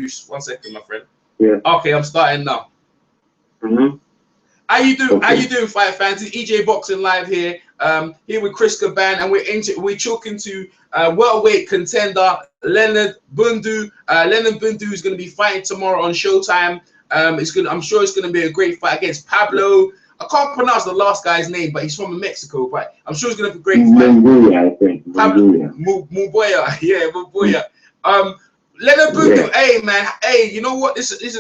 Just 1 second, my friend. Yeah. Okay, I'm starting now. How you doing? Okay. How you doing, Fight Fans? It's EJ Boxing Live here. Here with Chris Caban, and we're talking to welterweight contender Leonard Bundu. Leonard Bundu is going to be fighting tomorrow on Showtime. I'm sure it's going to be a great fight against Pablo. I can't pronounce the last guy's name, but he's from Mexico. But I'm sure it's going to be a great fight. Munguia, I think. Pablo Munguia, yeah, Munguia. Leonard Bundu, hey man, hey, you know what? This is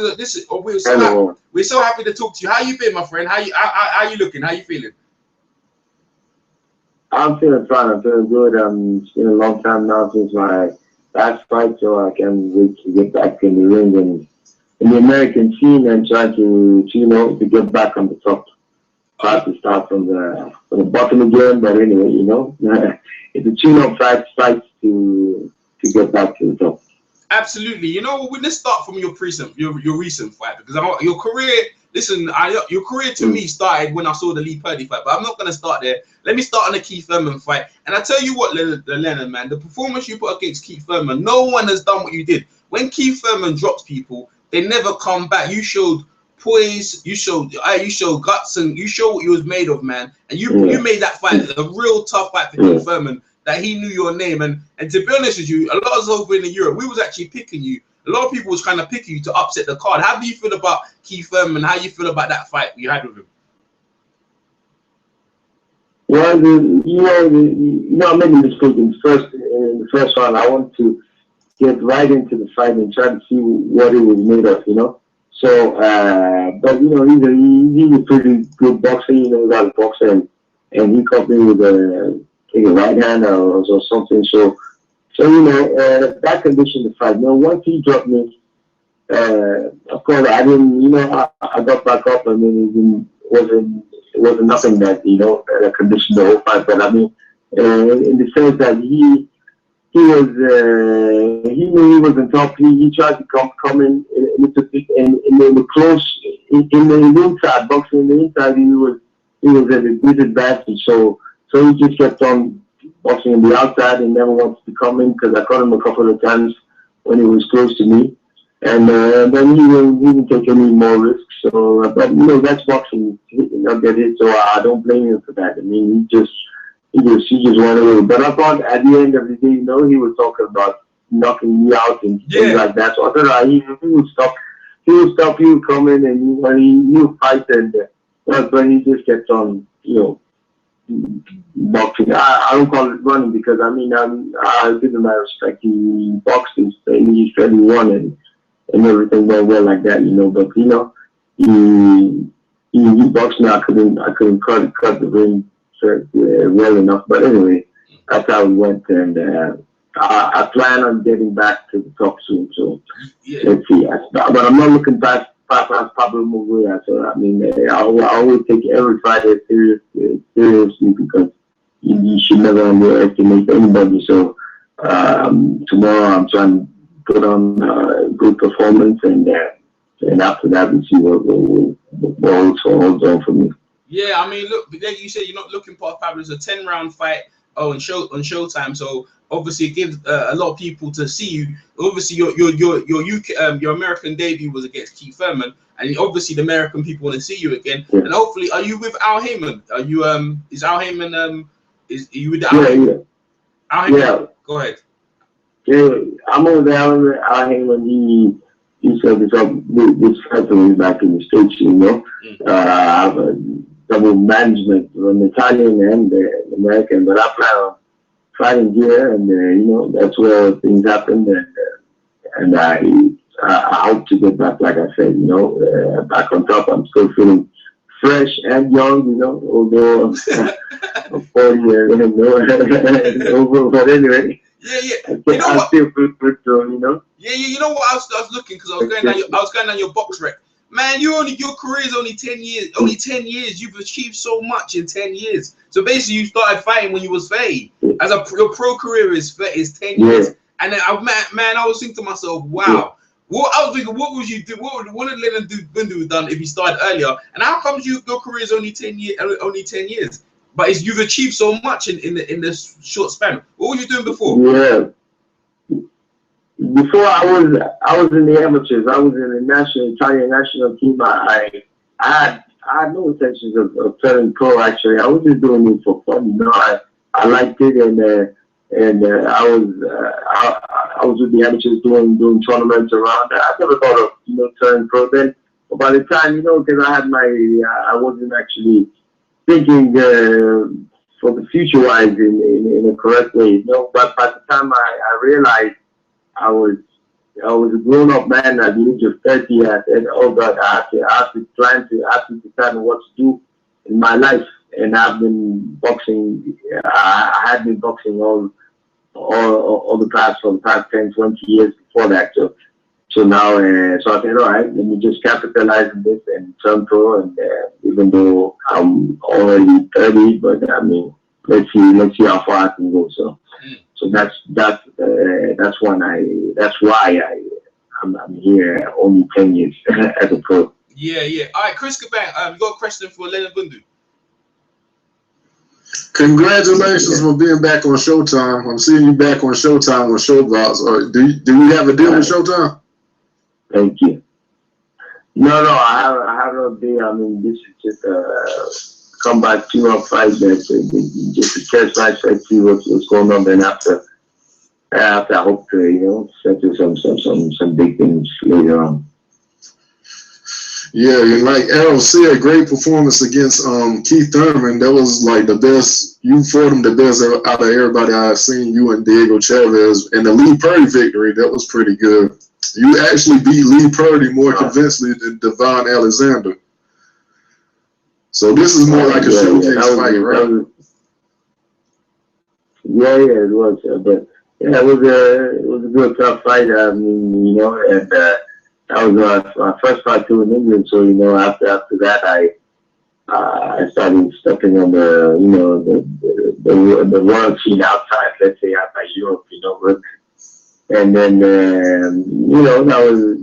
we're so happy to talk to you. How you been, my friend? How you looking? How you feeling? I'm feeling fine. I'm feeling good. It's been a long time now since my last fight, so I can't wait to get back in the ring and in the American scene and try to get back on the top. Try to start from the bottom again, but anyway, it's a tune-up fight to get back to the top. Absolutely. You know, let's start from your recent fight, because your career. Listen, your career to me started when I saw the Lee Purdy fight, but I'm not going to start there. Let me start on the Keith Thurman fight. And I tell you what, Leonard, man, the performance you put against Keith Thurman, no one has done what you did. When Keith Thurman drops people, they never come back. You showed poise, you showed guts, and you showed what you was made of, man. And you made that fight a real tough fight for Keith Thurman, that he knew your name. And to be honest with you, a lot of us over in Europe, we was actually picking you. A lot of people was kind of picking you to upset the card. How do you feel about Keith Thurman? How do you feel about that fight you had with him? Well, I made a mistake in the first round. I wanted to get right into the fight and try to see what it was made of, So, but he's a pretty good boxer. He knows how to box, and he caught me with a right hand or something. So that conditioned the fight. Once he dropped me, of course, I didn't, I got back up, and then it wasn't nothing that, that conditioned the whole fight. But I mean, in the sense that he knew he was on top. He tried to come in the close, in the inside, boxing in the inside, he was at a disadvantage. So he just kept on boxing on the outside and never wanted to come in, because I caught him a couple of times when he was close to me, and then he didn't take any more risks. So, but that's boxing. Get it. So I don't blame him for that. I mean, he just went away. But I thought at the end of the day, he was talking about knocking me out and things like that. So I thought he would stop. He would come in and he would fight, but he just kept on, boxing. I don't call it running, because I give him my respect. He boxed and he said he won, and everything went well like that, But he boxed me. I couldn't cut the ring well enough. But anyway, that's how it went, and I plan on getting back to the top soon. So let's see. But I'm not looking past Pablo Munguia. So I mean, I always take every fighter seriously, because you should never underestimate anybody. So tomorrow I'm trying to put on a good performance, and after that we see what holds on for me. Yeah, I mean, look, like you said, you're not looking past Pablo. It's a 10-round fight on Showtime. So obviously, it gives a lot of people to see you. Obviously, your American debut was against Keith Thurman, and obviously the American people want to see you again. Yeah. And hopefully, are you with Al Heyman? Are you is Al Heyman are you with Al Heyman? Al Heyman? Yeah. Go ahead. Yeah, I'm with Al Heyman. He set this up. This fight for me back in the States. I have a double management from the Italian and the American, but I plan on fighting here, and that's where things happen, and I hope to get back, like I said, back on top. I'm still feeling fresh and young, although I'm 40 years over, but anyway. Yeah. I still feel good, so, Yeah, you know what? I was looking, because I was going down your box rec. Man, your career is only 10 years. Only 10 years. You've achieved so much in 10 years. So basically, you started fighting when you was 30. Your pro career is 10 years. And then, I was thinking to myself, wow. What I was thinking, what would you do? What did Leonard Bundu have done if he started earlier? And how comes your career is only 10 years? Only 10 years. But you've achieved so much in this short span. What were you doing before? before I was in the amateurs. I was in the Italian national team. I had no intentions of turning pro. Actually, I was just doing it for fun. You know, I liked it, and I was with the amateurs doing tournaments around. I never thought of turning pro then. But by the time because I had I wasn't actually thinking for the future wise in a correct way. But by the time I realized I was a grown up man at the age of 30. I said, "Oh God, I have to plan to decide what to do in my life." And I've been boxing. I had been boxing all the past 10, 20 years before that. So now, so I said, all right, let me just capitalize on this and turn pro. And even though I'm already 30, but I mean, let's see how far I can go. So that's why I'm here only 10 years as a pro. Yeah. All right, Chris Kabang, you got a question for Leonard Bundu? Congratulations for being back on Showtime. I'm seeing you back on Showtime with Showbox. Do you have a deal with Showtime? Thank you. No, I have no deal. I mean, this is just a comeback 2-up fight. That's just a test fight. Let's see what's going on. Then after I hope to settle some big things later on. Yeah, and like Errol said, great performance against Keith Thurman. That was like the best. You fought him the best out of everybody I've seen. You and Diego Chavez, and the Lee Purdy victory, that was pretty good. You actually beat Lee Purdy more convincingly than Devon Alexander. So this is more like a showcase fight, right? It was. But yeah, it was a good tough fight. I mean, and that was my first fight too in England. So after that, I started stepping on the world scene outside. Let's say outside Europe. And then that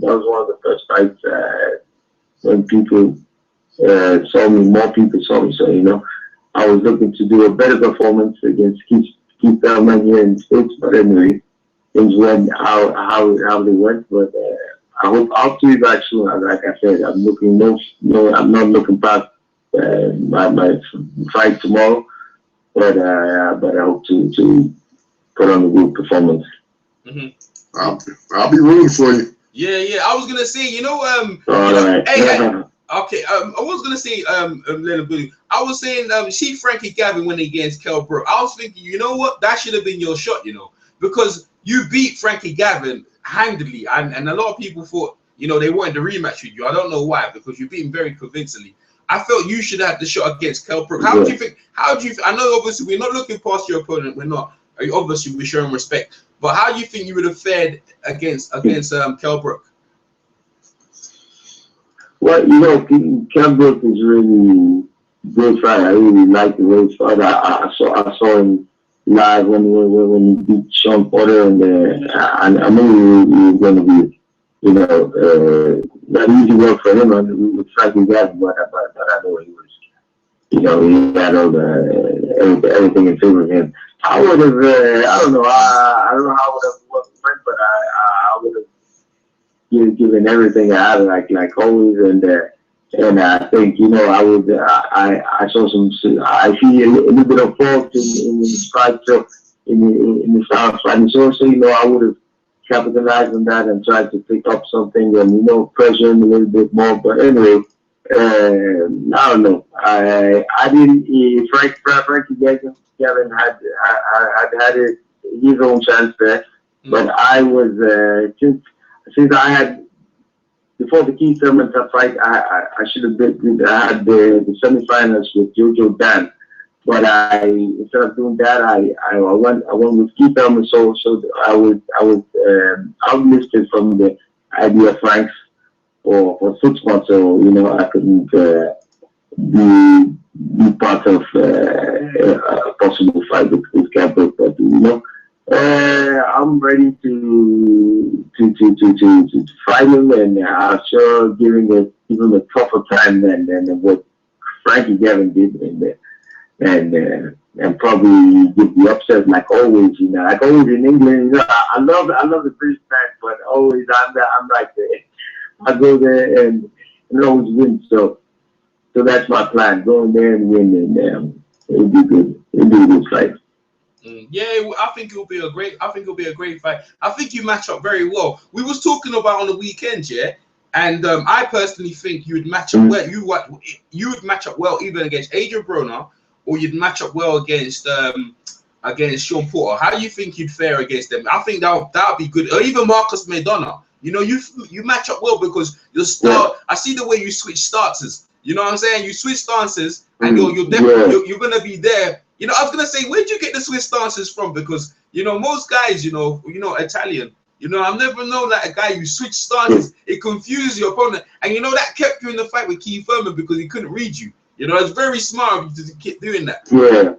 was one of the first fights when people saw me. More people saw me. So I was looking to do a better performance against Keith Thurman here in the States. But anyway, things went how they went. But I hope I'll see you back soon. Like I said, I'm looking I'm not looking past my fight tomorrow. But I hope to put on a good performance. Mm-hmm. I'll be rooting for you. Yeah. I was gonna say, right. Okay. I was gonna say, Leonard Bundu. I was saying, see Frankie Gavin winning against Kell Brook. I was thinking, you know what? That should have been your shot, because you beat Frankie Gavin handily, and a lot of people thought, they wanted the rematch with you. I don't know why, because you beat him very convincingly. I felt you should have the shot against Kell Brook. How do you think? I know obviously we're not looking past your opponent. We're not. Obviously we're showing respect. But how do you think you would have fared against Kell Brook? Well, Kell Brook is really good fight. I really like the way he fought. I saw him live when he beat Sean Porter, and I knew he was going to be, not easy work for him. And with Frankie Gavin, but I know he was, he had all everything in favor of him. I would have, I don't know how I would have went, but I would have given everything I had, like always, and I think I would. I saw I see a little bit of fault in the strike, so in the style of fighting. So I would have capitalized on that and tried to pick up something and pressure him a little bit more. But anyway, I don't know. I didn't. Frankie Gavin had his own chance there, but I was since I had before the Keith Thurman fight, I should have been. I had the semifinals with Jojo Dan, but instead of doing that, I went with Keith Thurman. So I was outlisted from the idea of Franks for 6 months. So I couldn't be part of a possible fight with Campbell, but I'm ready to fight him, and I'm sure give him a tougher time than what Frankie Gavin did, and probably get the upset like always, like always in England. I love the British fans, but always I'm like I go there and always win. So that's my plan: go in there and win, and it'll be good. It'll be a good fight. Yeah, I think it'll be a great. I think it'll be a great fight. I think you match up very well. We was talking about on the weekend, yeah, and I personally think you would match up well. You would match up well even against Adrian Broner, or you'd match up well against Sean Porter. How do you think you'd fare against them? I think that would be good. Or even Marcus Maidana. You match up well because your start. I see the way you switch stances. You know what I'm saying? You switch stances, and you're definitely you're gonna be there. I was gonna say, where'd you get the switch stances from? Because most guys, Italian. I've never known that a guy who switch stances, it confuses your opponent, and that kept you in the fight with Keith Thurman because he couldn't read you. It's very smart of you to keep doing that. Yeah.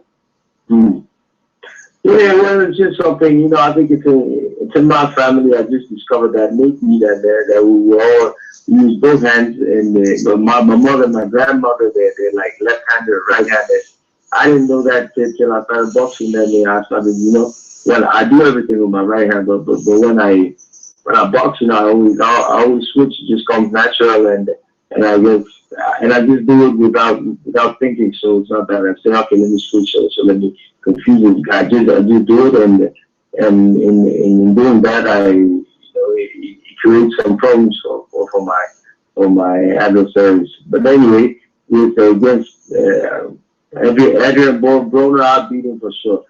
Yeah, well, it's just something, I think it's in my family. I just discovered that lately that we all use both hands, and my mother and my grandmother, they're like left-handed or right-handed. I didn't know that till I started boxing. Then I started, well, I do everything with my right hand, but when I box, I always switch. It just comes natural, and I just do it without thinking. So it's not that I say, okay, let me switch, so let me confuse it. I just do it, and in doing that, it creates some problems for my adversaries. But anyway, with against Adrian Broner, I'll beat him for sure.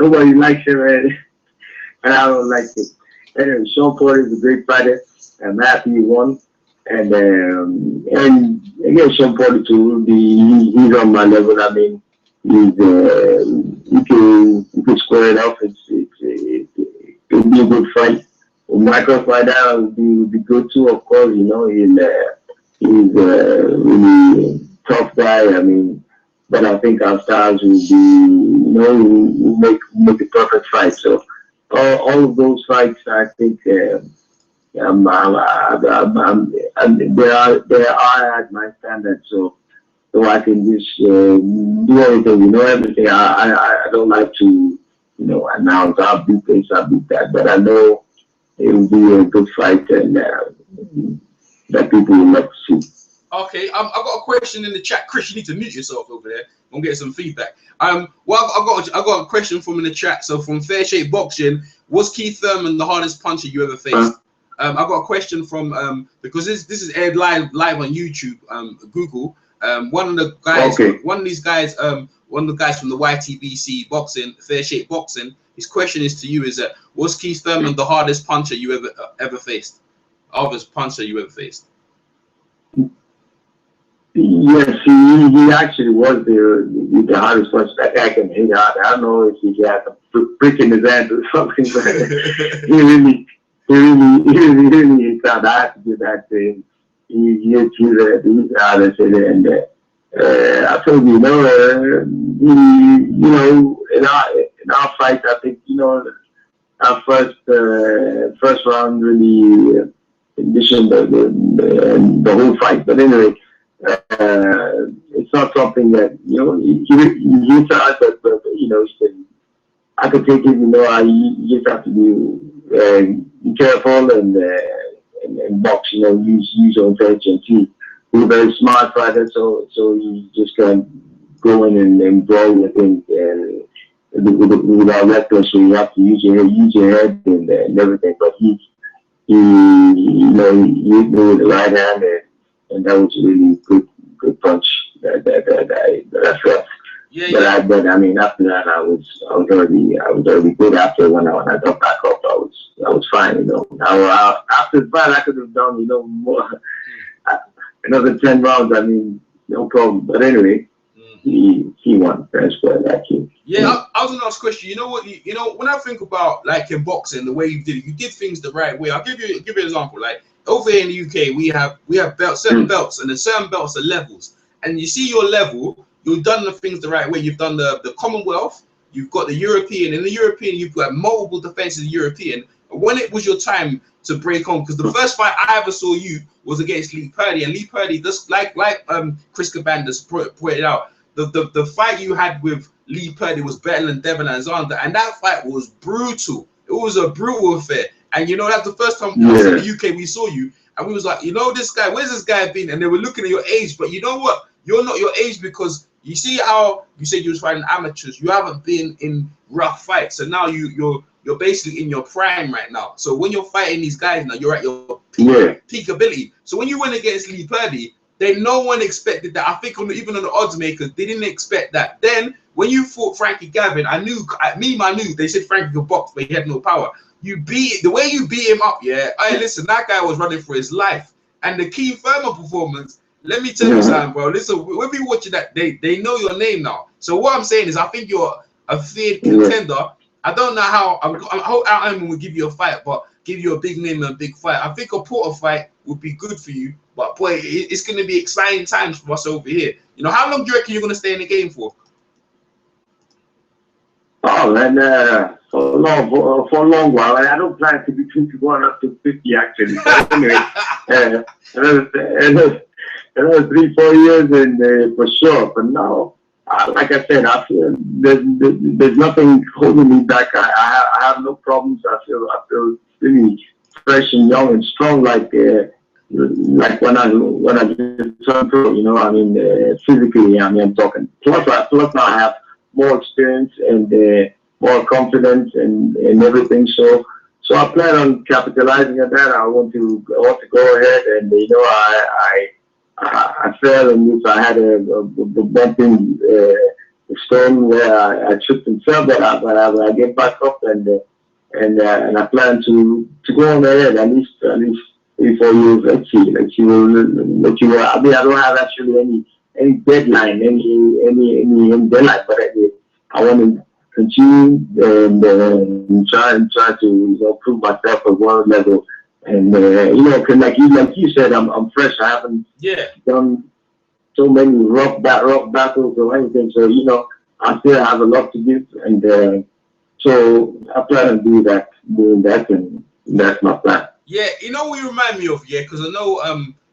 Nobody likes him, and I don't like him. Anyway, Sean Porter is a great fighter. I'm happy he won. And again, Sean Porter too. He's on my level. I mean, he can square it up. It'll be a good fight. Michael fight out would be good too. Of course, he's a really tough guy. I mean, but I think our styles will be, will make a perfect fight. So all of those fights, I think, they are at my standard. So I can just do everything, everything. I don't like to, announce I'll beat this, I'll beat that, but I know it will be a good fight, and that people will love to see. Okay, I've got a question in the chat. Chris, you need to mute yourself over there. I'm gonna get some feedback. Well, I got a question from in the chat. So from Fair Shape Boxing, was Keith Thurman the hardest puncher you ever faced? I got a question from because this is aired live on YouTube, Google. One of the guys, one of the guys from the YTBC Boxing, Fair Shape Boxing. His question is to you: is that was Keith Thurman the hardest puncher you ever faced? Hardest puncher you ever faced? Yes, he actually was the hardest puncher. That guy can hit hard. I don't know if he had a brick in his hand or something, but he really hit hard. I have to give that to him. He's the hardest hitter, and I told you, in our fight, I think, our first round really conditioned the whole fight. But anyway, it's not something that, he tried, but I could take it, you just have to be careful and box, use your intelligence. He's a very smart fighter, so you just can't go in and brawl with him without reckless. So you have to use your head and everything. But he hit me with the right hand, and that was a really good punch that I felt. Yeah. But I mean, after that, I was already good. After when I got back up, I was fine. After the fight, I could have done more, another 10 rounds. I mean, no problem. But anyway, he won. That's what that kid. Yeah, I was gonna ask a question. You know what? When I think about like in boxing, the way you did things the right way. I'll give you an example. Like over here in the UK, we have belts, certain belts, and the certain belts are levels. And you see your level. You've done the things the right way. You've done the Commonwealth. You've got the European. In the European, you've got multiple defenses. European. When it was your time to break on, because the first fight I ever saw you was against Lee Purdy, and Lee Purdy, just like Chris Cabandas pointed out, the fight you had with Lee Purdy was better than Devin Alexander, and that fight was brutal. It was a brutal affair. And you know, that's the first time I was in the UK we saw you, and we was like, you know, this guy, where's this guy been? And they were looking at your age, but you know what? You're not your age, because you see how you said you was fighting amateurs. You haven't been in rough fights, so now you're basically in your prime right now. So when you're fighting these guys now, you're at your peak ability. So when you went against Lee Purdy, no one expected that. I think even on the odds makers, they didn't expect that. Then when you fought Frankie Gavin, I knew they said Frankie could box, but he had no power. You beat the way you beat him up, yeah. Hey, listen, that guy was running for his life. And the Keith Thurman performance, let me tell you something, bro. Listen, when we watching that, they know your name now. So what I'm saying is, I think you're a feared contender. I don't know how. I hope Outman will give you a fight, but give you a big name and a big fight. I think a Porter fight would be good for you. But boy, it's going to be exciting times for us over here. You know, how long do you reckon you're going to stay in the game for? Oh man, for a long while. I don't plan to be 21 up to 50 actually. But anyway, another 3-4 years and for sure. But now, like I said, I feel there's nothing holding me back. I have no problems. I feel really fresh and young and strong, like when I just turned pro. You know, I mean, physically, I mean, I'm talking. Plus now I have more experience and more confidence and everything. So I plan on capitalizing on that. I want to go ahead, and you know, I fell, and I had a bumping stone where I tripped and fell, but I get back up, and I plan to go on ahead at least 3-4 years. Let's see. I mean, I don't have actually any deadline, any deadline, but I want to continue and try to, you know, prove myself at one level. And you know, cause like you said, I'm fresh. I haven't done so many rough battles or anything. So you know, I still have a lot to give, and so I plan on doing that, and that's my plan. Yeah, you know what you remind me of, because I know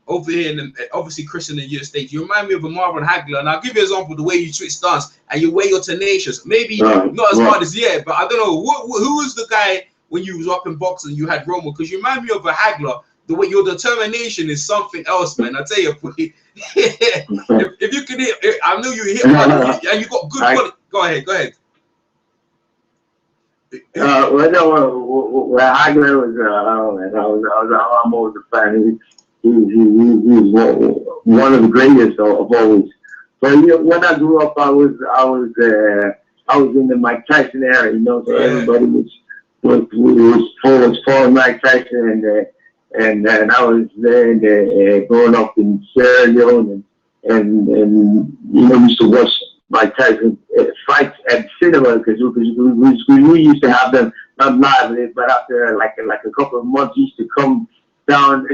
over here, and obviously Chris in the US States, you remind me of a Marvin Hagler, and I'll give you an example of the way you switch stance and the way you're tenacious. Maybe not as hard as but I don't know who was the guy when you was up in boxing. You had Romo, because you remind me of a Hagler. The way your determination is something else, man. I tell you, if you can hit, I know you hit hard, and you got good quality. Go ahead. Well, Hagler was, I'm always a fan. He's one of the greatest of always. But you know, when I grew up, I was in the Mike Tyson era, you know. So everybody was for Mike Tyson, and I was there growing up in Sierra Leone, and you know, used to watch Mike Tyson fights at cinema, because we used to have them not live, but after like a couple of months, used to come down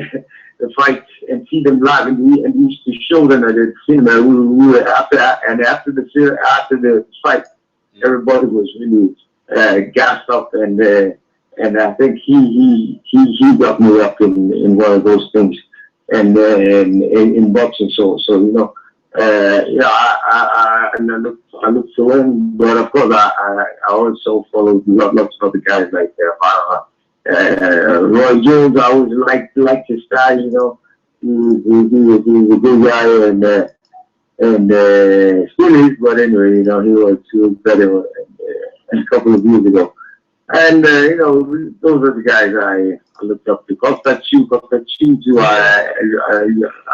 the fights and see them live, and we used to show them at the cinema. We were after the fight, everybody was really gassed up, and I think he got me up in one of those things, and in boxing. So you know. I look to him, but of course I also follow lots of other guys like Roy Jones. I always liked his style, you know. He was a good guy, and still is, but anyway, you know, he was better a couple of years ago. And you know, those are the guys I looked up to. Constantine too. I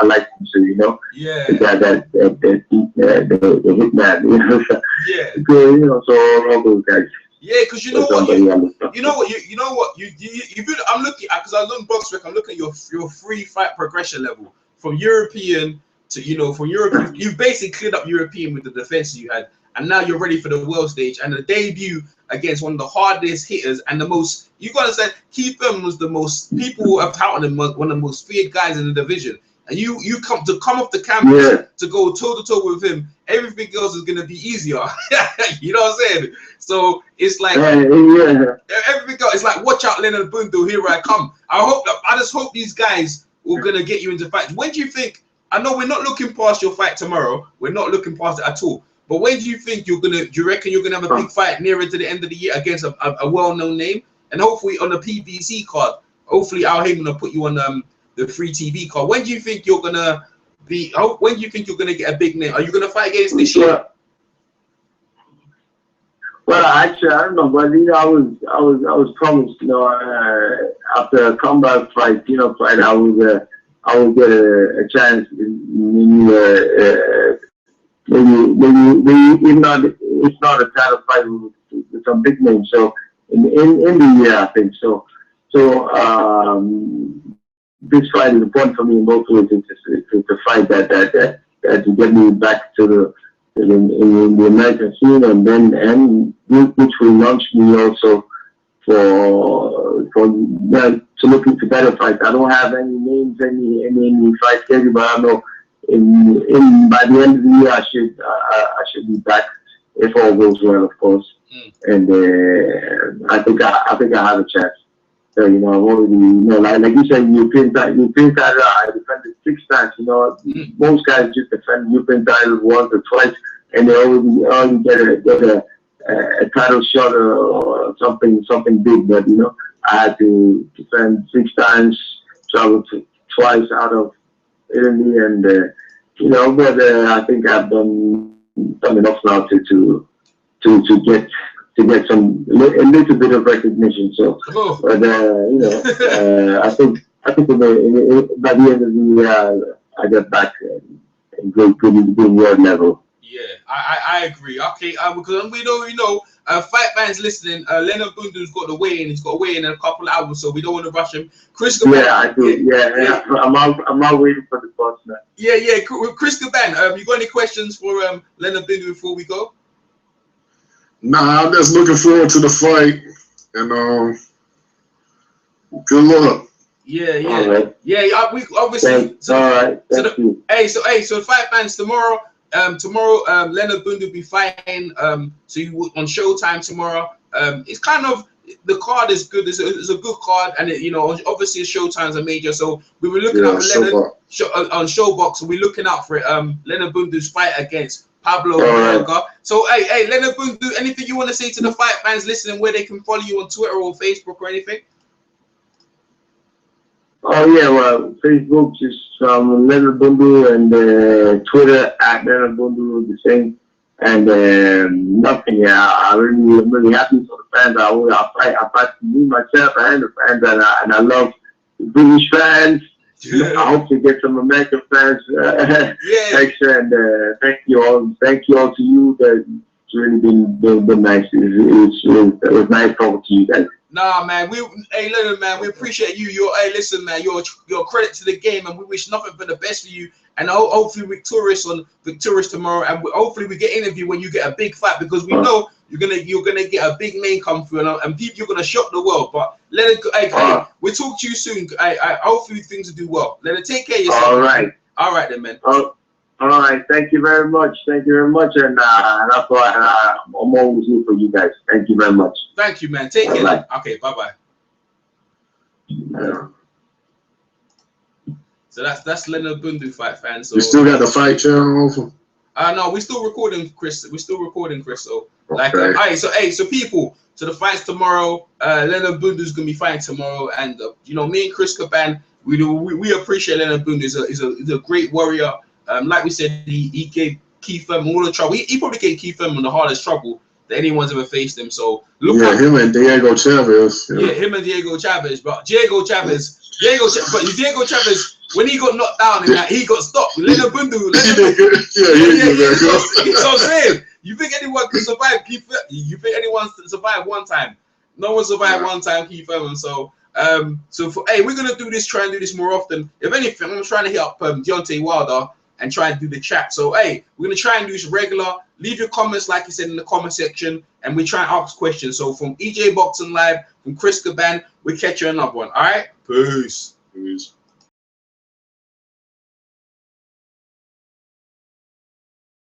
like him, so you know. Yeah. The guy the hitman, you know. Yeah. You know, so all those guys. Yeah, because you know what, I'm looking at, because I learned box. I'm looking at your free fight progression level from European to, you know, from Europe. You've basically cleared up European with the defense you had, and now you're ready for the world stage and the debut against one of the hardest hitters and the most. You gotta say, Keith Thurman was the most, people have touted him one of the most feared guys in the division. And you come off the campus to go toe to toe with him. Everything else is gonna be easier. You know what I'm saying? So it's like everything else. It's like, watch out, Leonard Bundu, here I come. I just hope these guys are gonna get you into fights. When do you think I know we're not looking past your fight tomorrow. We're not looking past it at all. But when do you think you're gonna? Do you reckon you're gonna have a big fight nearer to the end of the year against a well-known name, and hopefully on the PBC card? Hopefully Al Haymon will put you on the free TV card. When do you think you're gonna be? When do you think you're gonna get a big name? Are you gonna fight against this year? Well, actually, I don't know, but you know, I was promised, you know, after a comeback fight, I would get a chance, maybe even not, it's not a title fight with some big names. So in the year, I think so. So this fight is important for me in both ways. To fight that to get me back to in the American scene, and which will launch me also for to look into better fights. I don't have any names, any fight schedule, but I know by the end of the year I should be back if all goes well, of course. And I think I have a chance. So I've already, like you said, European title, I defended 6 times. Most guys just defend European title once or twice, and they already get a title shot or something big. But I had to defend 6 times, travel twice out of Italy, and but I think I've done enough now to get a little bit of recognition. So, but I think by the end of the year I get back and good world level. Yeah, I agree. Okay, because we know fight fans listening. Leonard Bundu's got the weigh-in. He's got a weigh-in in a couple of hours, so we don't want to rush him. Chris Gaban, I do. Yeah. I'm out waiting for the boss now. Yeah. Chris Gaban, you got any questions for Leonard Bundu before we go? Nah, I'm just looking forward to the fight, and good luck. Yeah. Right. Yeah, we obviously. So, all right. So the fight fans tomorrow. Leonard Bundu will be fighting. So you on Showtime tomorrow. It's kind of the card is good. It's a good card, and obviously Showtime's a major. So we were looking out for Leonard on Showbox. So we're looking out for Leonard Bundu's fight against Pablo Munguia. So hey, Leonard Bundu, anything you want to say to the fight fans listening, where they can follow you on Twitter or Facebook or anything? Oh yeah, well, Facebook just Leonard Bundu, and Twitter at Leonard Bundu the same, and nothing. Yeah, I'm really happy for the fans. I fight for me myself and the fans, and I love the British fans. I hope to get some American fans extra, and thank you all to you. It's really been nice. It was nice talking to you guys. Nah, man. Leonard, man, we appreciate you. Listen, man. You're a credit to the game, and we wish nothing but the best for you. And hopefully victorious tomorrow, and hopefully we get interview when you get a big fight, because we know you're gonna get a big name come through, and people, you're gonna shock the world. But Leonard, we'll talk to you soon. Hopefully things will do well. Leonard, take care of yourself. All right then, man. All right, thank you very much. And I'm always here for you guys. Thank you very much. Thank you, man. Take care. Bye. Okay, bye. So that's Leonard Bundu fight fans. So you still got the fight channel open? No, we're still recording, Chris. So so people. So the fight's tomorrow. Leonard Bundu's gonna be fighting tomorrow, and me and Chris Gaban, we appreciate Leonard Bundu. He's a great warrior. Like we said, he gave Keith Thurman all the trouble. He probably gave Keith Thurman the hardest trouble that anyone's ever faced him. So him and Diego Chavez. Him and Diego Chavez. But Diego Chavez, when he got knocked down in that, he got stopped. Leonard Bundu. So I'm saying, you think anyone can survive Keith? You think anyone can survive one time? No one survived one time, Keith Thurman. So we're gonna try and do this more often. If anything, I'm trying to hit up Deontay Wilder and try and do the chat. So we're gonna try and do this regular. Leave your comments, like you said, in the comment section, and we try and ask questions. So from EJ Boxing Live, from Chris Gaban, we'll catch you another one. All right, peace.